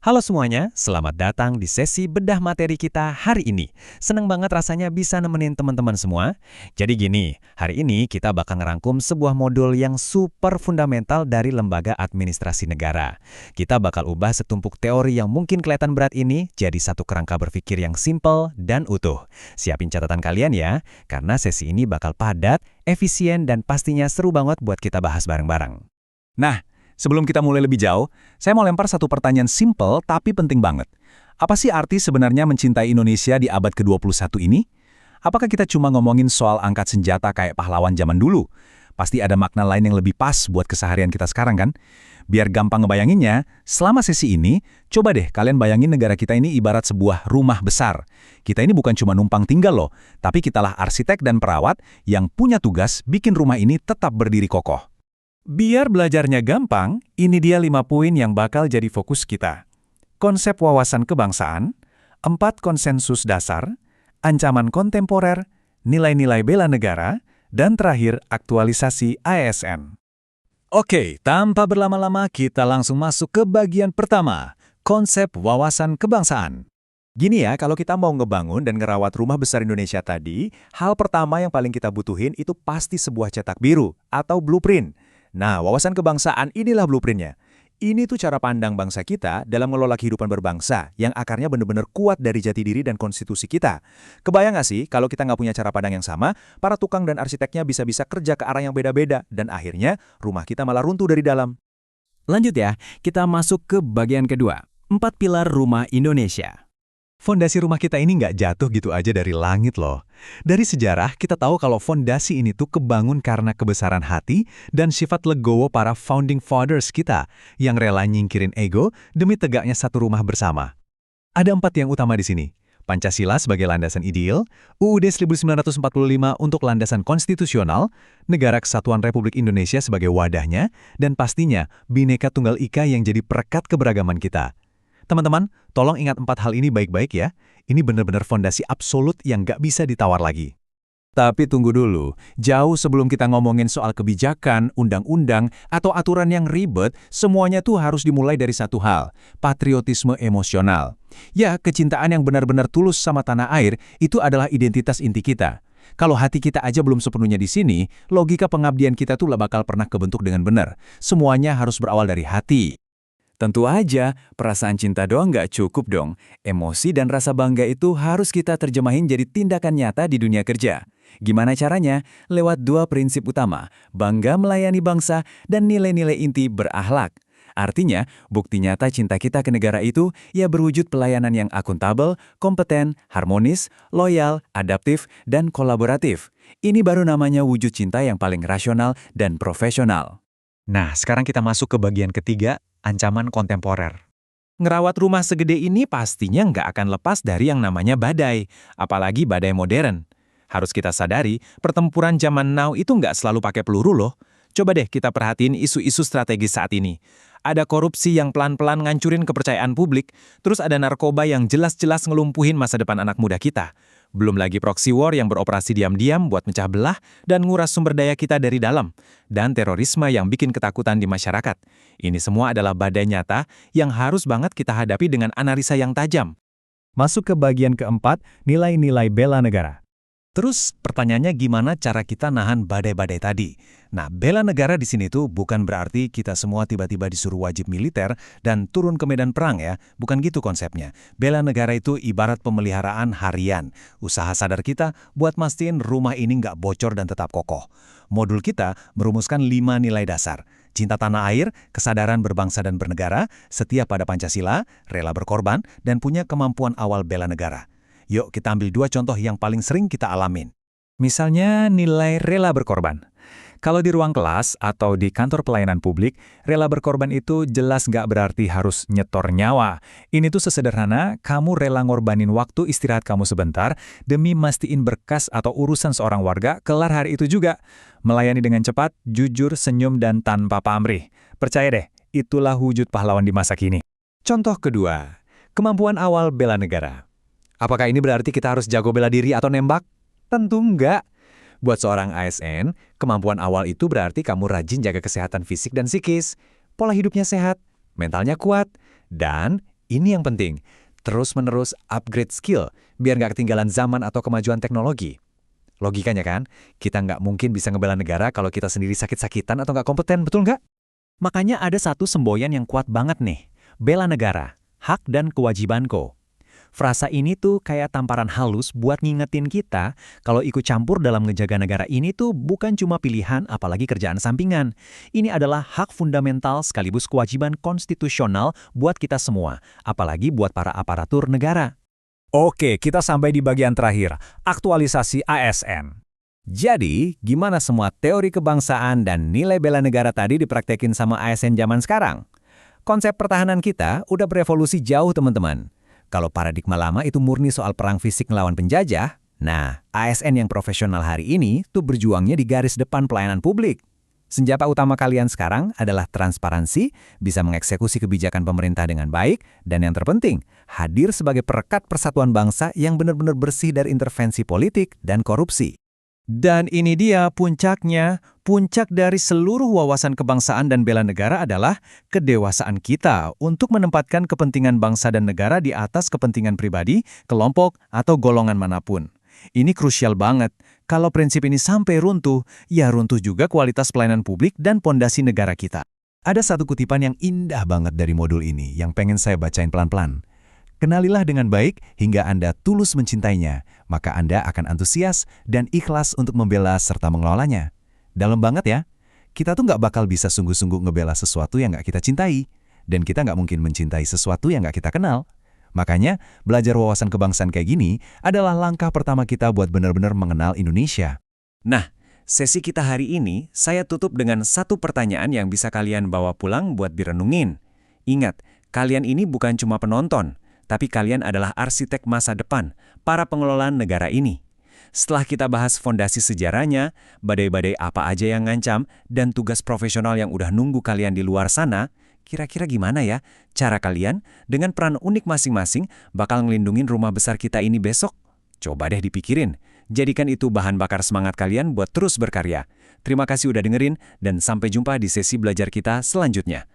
Halo semuanya, selamat datang di sesi bedah materi kita hari ini. Seneng banget rasanya bisa nemenin teman-teman semua. Jadi gini, hari ini kita bakal ngerangkum sebuah modul yang super fundamental dari lembaga administrasi negara. Kita bakal ubah setumpuk teori yang mungkin kelihatan berat ini jadi satu kerangka berpikir yang simple dan utuh. Siapin catatan kalian ya, karena sesi ini bakal padat, efisien, dan pastinya seru banget buat kita bahas bareng-bareng. Nah, sebelum kita mulai lebih jauh, saya mau lempar satu pertanyaan simple tapi penting banget. Apa sih arti sebenarnya mencintai Indonesia di abad ke-21 ini? Apakah kita cuma ngomongin soal angkat senjata kayak pahlawan zaman dulu? Pasti ada makna lain yang lebih pas buat keseharian kita sekarang kan? Biar gampang ngebayanginnya, selama sesi ini, coba deh kalian bayangin negara kita ini ibarat sebuah rumah besar. Kita ini bukan cuma numpang tinggal loh, tapi kitalah arsitek dan perawat yang punya tugas bikin rumah ini tetap berdiri kokoh. Biar belajarnya gampang, ini dia 5 poin yang bakal jadi fokus kita. Konsep wawasan kebangsaan, 4 konsensus dasar, ancaman kontemporer, nilai-nilai bela negara, dan terakhir aktualisasi ASN. Oke, tanpa berlama-lama kita langsung masuk ke bagian pertama, konsep wawasan kebangsaan. Gini ya, kalau kita mau ngebangun dan ngerawat rumah besar Indonesia tadi, hal pertama yang paling kita butuhin itu pasti sebuah cetak biru atau blueprint. Nah, wawasan kebangsaan inilah blueprintnya. Ini tuh cara pandang bangsa kita dalam mengelola kehidupan berbangsa yang akarnya benar-benar kuat dari jati diri dan konstitusi kita. Kebayang nggak sih kalau kita nggak punya cara pandang yang sama, para tukang dan arsiteknya bisa-bisa kerja ke arah yang beda-beda dan akhirnya rumah kita malah runtuh dari dalam. Lanjut ya, kita masuk ke bagian kedua, 4 pilar rumah Indonesia. Fondasi rumah kita ini nggak jatuh gitu aja dari langit loh. Dari sejarah, kita tahu kalau fondasi ini tuh kebangun karena kebesaran hati dan sifat legowo para founding fathers kita yang rela nyingkirin ego demi tegaknya satu rumah bersama. Ada 4 yang utama di sini. Pancasila sebagai landasan ideal, UUD 1945 untuk landasan konstitusional, Negara Kesatuan Republik Indonesia sebagai wadahnya, dan pastinya Bhinneka Tunggal Ika yang jadi perekat keberagaman kita. Teman-teman, tolong ingat 4 hal ini baik-baik ya. Ini benar-benar fondasi absolut yang nggak bisa ditawar lagi. Tapi tunggu dulu, jauh sebelum kita ngomongin soal kebijakan, undang-undang, atau aturan yang ribet, semuanya tuh harus dimulai dari satu hal, patriotisme emosional. Ya, kecintaan yang benar-benar tulus sama tanah air, itu adalah identitas inti kita. Kalau hati kita aja belum sepenuhnya di sini, logika pengabdian kita tuh bakal pernah kebentuk dengan benar. Semuanya harus berawal dari hati. Tentu aja, perasaan cinta doang nggak cukup dong. Emosi dan rasa bangga itu harus kita terjemahin jadi tindakan nyata di dunia kerja. Gimana caranya? Lewat 2 prinsip utama, bangga melayani bangsa dan nilai-nilai inti berakhlak. Artinya, bukti nyata cinta kita ke negara itu ya berwujud pelayanan yang akuntabel, kompeten, harmonis, loyal, adaptif, dan kolaboratif. Ini baru namanya wujud cinta yang paling rasional dan profesional. Nah, sekarang kita masuk ke bagian ketiga, ancaman kontemporer. Ngerawat rumah segede ini pastinya nggak akan lepas dari yang namanya badai, apalagi badai modern. Harus kita sadari, pertempuran zaman now itu nggak selalu pakai peluru loh. Coba deh kita perhatiin isu-isu strategis saat ini. Ada korupsi yang pelan-pelan ngancurin kepercayaan publik, terus ada narkoba yang jelas-jelas ngelumpuhin masa depan anak muda kita. Belum lagi proxy war yang beroperasi diam-diam buat mecah belah dan nguras sumber daya kita dari dalam. Dan terorisme yang bikin ketakutan di masyarakat. Ini semua adalah badai nyata yang harus banget kita hadapi dengan analisa yang tajam. Masuk ke bagian keempat, nilai-nilai bela negara. Terus pertanyaannya gimana cara kita nahan badai-badai tadi? Nah, bela negara di sini tuh bukan berarti kita semua tiba-tiba disuruh wajib militer dan turun ke medan perang ya. Bukan gitu konsepnya. Bela negara itu ibarat pemeliharaan harian. Usaha sadar kita buat mastiin rumah ini nggak bocor dan tetap kokoh. Modul kita merumuskan 5 nilai dasar. Cinta tanah air, kesadaran berbangsa dan bernegara, setia pada Pancasila, rela berkorban, dan punya kemampuan awal bela negara. Yuk kita ambil 2 contoh yang paling sering kita alamin. Misalnya nilai rela berkorban. Kalau di ruang kelas atau di kantor pelayanan publik, rela berkorban itu jelas nggak berarti harus nyetor nyawa. Ini tuh sesederhana, kamu rela ngorbanin waktu istirahat kamu sebentar demi mastiin berkas atau urusan seorang warga kelar hari itu juga. Melayani dengan cepat, jujur, senyum, dan tanpa pamrih. Percaya deh, itulah wujud pahlawan di masa kini. Contoh kedua, kemampuan awal bela negara. Apakah ini berarti kita harus jago bela diri atau nembak? Tentu enggak. Buat seorang ASN, kemampuan awal itu berarti kamu rajin jaga kesehatan fisik dan psikis, pola hidupnya sehat, mentalnya kuat, dan Ini yang penting, terus-menerus upgrade skill, biar nggak ketinggalan zaman atau kemajuan teknologi. Logikanya kan, kita nggak mungkin bisa ngebela negara kalau kita sendiri sakit-sakitan atau nggak kompeten, betul nggak? Makanya ada satu semboyan yang kuat banget nih, bela negara, hak dan kewajibanku. Frasa ini tuh kayak tamparan halus buat ngingetin kita kalau ikut campur dalam ngejaga negara ini tuh bukan cuma pilihan apalagi kerjaan sampingan. Ini adalah hak fundamental sekaligus kewajiban konstitusional buat kita semua, apalagi buat para aparatur negara. Oke, kita sampai di bagian terakhir, aktualisasi ASN. Jadi, gimana semua teori kebangsaan dan nilai bela negara tadi dipraktekin sama ASN zaman sekarang? Konsep pertahanan kita udah berevolusi jauh, teman-teman. Kalau paradigma lama itu murni soal perang fisik ngelawan penjajah, nah, ASN yang profesional hari ini tuh berjuangnya di garis depan pelayanan publik. Senjata utama kalian sekarang adalah transparansi, bisa mengeksekusi kebijakan pemerintah dengan baik, dan yang terpenting, hadir sebagai perekat persatuan bangsa yang benar-benar bersih dari intervensi politik dan korupsi. Dan ini dia puncaknya, puncak dari seluruh wawasan kebangsaan dan bela negara adalah kedewasaan kita untuk menempatkan kepentingan bangsa dan negara di atas kepentingan pribadi, kelompok, atau golongan manapun. Ini krusial banget. Kalau prinsip ini sampai runtuh, ya runtuh juga kualitas pelayanan publik dan pondasi negara kita. Ada satu kutipan yang indah banget dari modul ini yang pengen saya bacain pelan-pelan. Kenalilah dengan baik hingga Anda tulus mencintainya, maka Anda akan antusias dan ikhlas untuk membela serta mengelolanya. Dalam banget ya, kita tuh nggak bakal bisa sungguh-sungguh ngebela sesuatu yang nggak kita cintai, dan kita nggak mungkin mencintai sesuatu yang nggak kita kenal. Makanya, belajar wawasan kebangsaan kayak gini adalah langkah pertama kita buat benar-benar mengenal Indonesia. Nah, sesi kita hari ini saya tutup dengan satu pertanyaan yang bisa kalian bawa pulang buat direnungin. Ingat, kalian ini bukan cuma penonton, tapi kalian adalah arsitek masa depan, para pengelola negara ini. Setelah kita bahas fondasi sejarahnya, badai-badai apa aja yang ngancam, dan tugas profesional yang udah nunggu kalian di luar sana, kira-kira gimana ya cara kalian dengan peran unik masing-masing bakal ngelindungin rumah besar kita ini besok? Coba deh dipikirin. Jadikan itu bahan bakar semangat kalian buat terus berkarya. Terima kasih udah dengerin, dan sampai jumpa di sesi belajar kita selanjutnya.